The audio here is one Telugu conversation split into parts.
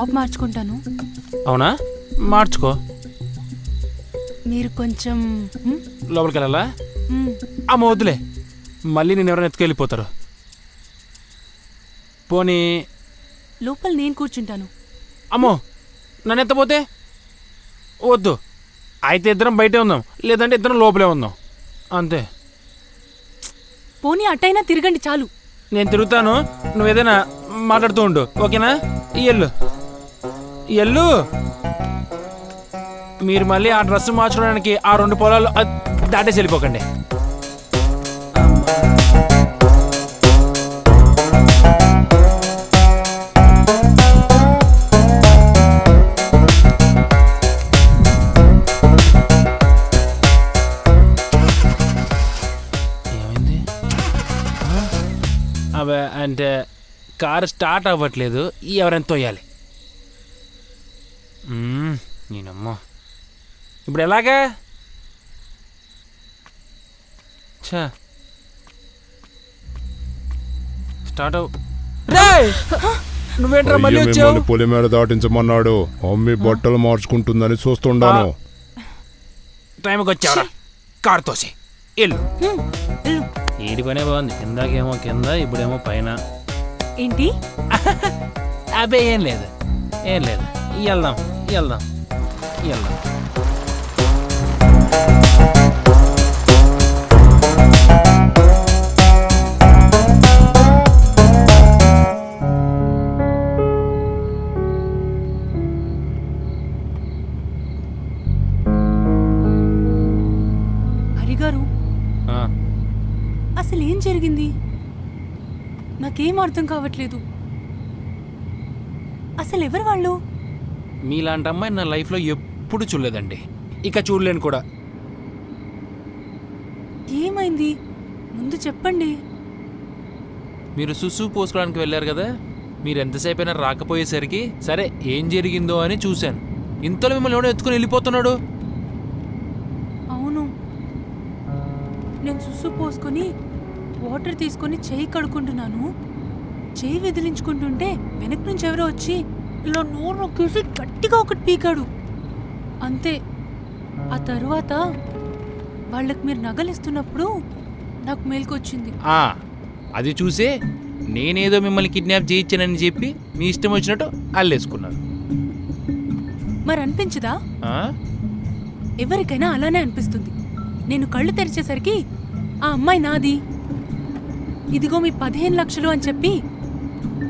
టాప్ మార్చుకుంటాను. అవునా, మార్చుకో. మీరు కొంచెం లోపలికి వెళ్ళాలా? అమ్మ వద్దులే, మళ్ళీ నేను ఎవరైనా ఎత్తుకెళ్ళిపోతారు. పోనీ లోపల నేను కూర్చుంటాను. అమ్మో, నన్ను ఎత్తపోతే వద్దు. అయితే ఇద్దరం బయటే ఉందాం, లేదంటే ఇద్దరం లోపలే ఉందాం, అంతే. పోనీ అట్టయినా తిరగండి చాలు. నేను తిరుగుతాను, నువ్వు ఏదైనా మాట్లాడుతూ ఉండు, ఓకేనా? ఎల్లు ఎల్లు. మీరు మళ్ళీ ఆ డ్రెస్ మార్చుకోవడానికి ఆ 2 పొలాలు దాటేసి వెళ్ళిపోకండి. ఏమైంది? అవే అంటే కారు స్టార్ట్ అవ్వట్లేదు, ఎవరైనా తోయాలి. నేనమ్మో, ఇప్పుడు ఎలాగా? ఛా, స్టార్ట్ అవ్వ. నువ్వేంట్రా మళ్ళీ వచ్చావు? పులి మీద దాటించమన్నాడు. మమ్మీ బట్టలు మార్చుకుంటుందని చూస్తుండాను. టైంకి వచ్చావరా, కారు తోసి ఇల్లు. ఏడి పనే బాగుంది, ఇందాకేమో కింద, ఇప్పుడేమో పైన. ఏంటి? అబ్బే ఏం లేదు, ఏం లేదు. వెళ్దాం వెళ్దాం వెళ్దాం. హరిగారు, అసలు ఏం జరిగింది? నాకేం అర్థం కావట్లేదు. అసలు ఎవరు వాళ్ళు? మీలాంటి అమ్మాయి నా లైఫ్లో ఎప్పుడు చూడలేదండి, ఇక చూడలేను కూడా. ఏమైంది? ముందు చెప్పండి. మీరు సుసు పోసుకోవడానికి వెళ్ళారు కదా, మీరు ఎంతసేపు అయినా రాకపోయేసరికి సరే ఏం జరిగిందో అని చూశాను. ఇంతలో మిమ్మల్ని ఎవడో ఎత్తుకుని వెళ్ళిపోతున్నాడు. అవును, నేను సుసు పోసుకొని వాటర్ తీసుకొని చెయ్యి కడుక్కుంటున్నాను. చెయ్యి విదిలించుకుంటుంటే వెనక నుంచి ఎవరో వచ్చి ఇలా నోరు నొక్కేసి గట్టిగా ఒకటి పీకాడు, అంతే. ఆ తరువాత వాళ్ళకి మీరు నగలిస్తున్నప్పుడు నాకు మేల్కొచ్చింది. అది చూసే నేనేదో మిమ్మల్ని కిడ్నాప్ చేయించానని చెప్పి మీ ఇష్టం వచ్చినట్టు అల్లేసుకున్నారు. మరి అనిపించదా? ఎవరికైనా అలానే అనిపిస్తుంది. నేను కళ్ళు తెరిచేసరికి ఆ అమ్మాయి నాది, ఇదిగో మీ 15 లక్షలు అని చెప్పి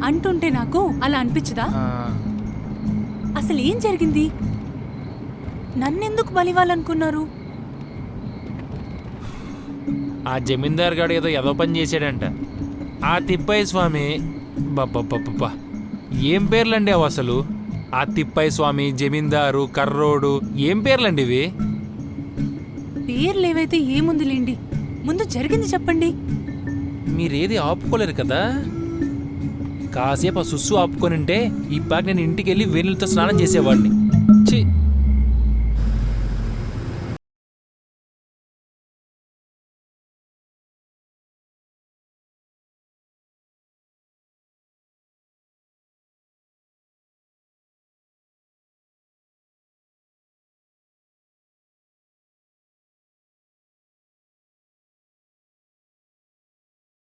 అంటుంటే నాకు అలా అనిపించదా? అసలు ఏం జరిగింది? నన్నెందుకు బలివ్వాలనుకున్నారు? ఆ జమీందార్ గారు ఏదో పని చేశాడంట. ఆ తిప్పయ్య స్వామి, బాబ్బా ఏం పేర్లండి అవి అసలు? ఆ తిప్పయ్య స్వామి, జమీందారు, కర్రోడు, ఏం పేర్లండి ఇవి? పేర్లేవైతే ఏముందిలేండి, ముందు జరిగింది చెప్పండి. మీరేది ఆపుకోలేరు కదా. కాసేపు ఆ సుస్సు ఆపుకొనింటే ఈ పాక నేను ఇంటికి వెళ్ళి వేణులతో స్నానం చేసేవాడిని. ఛీ,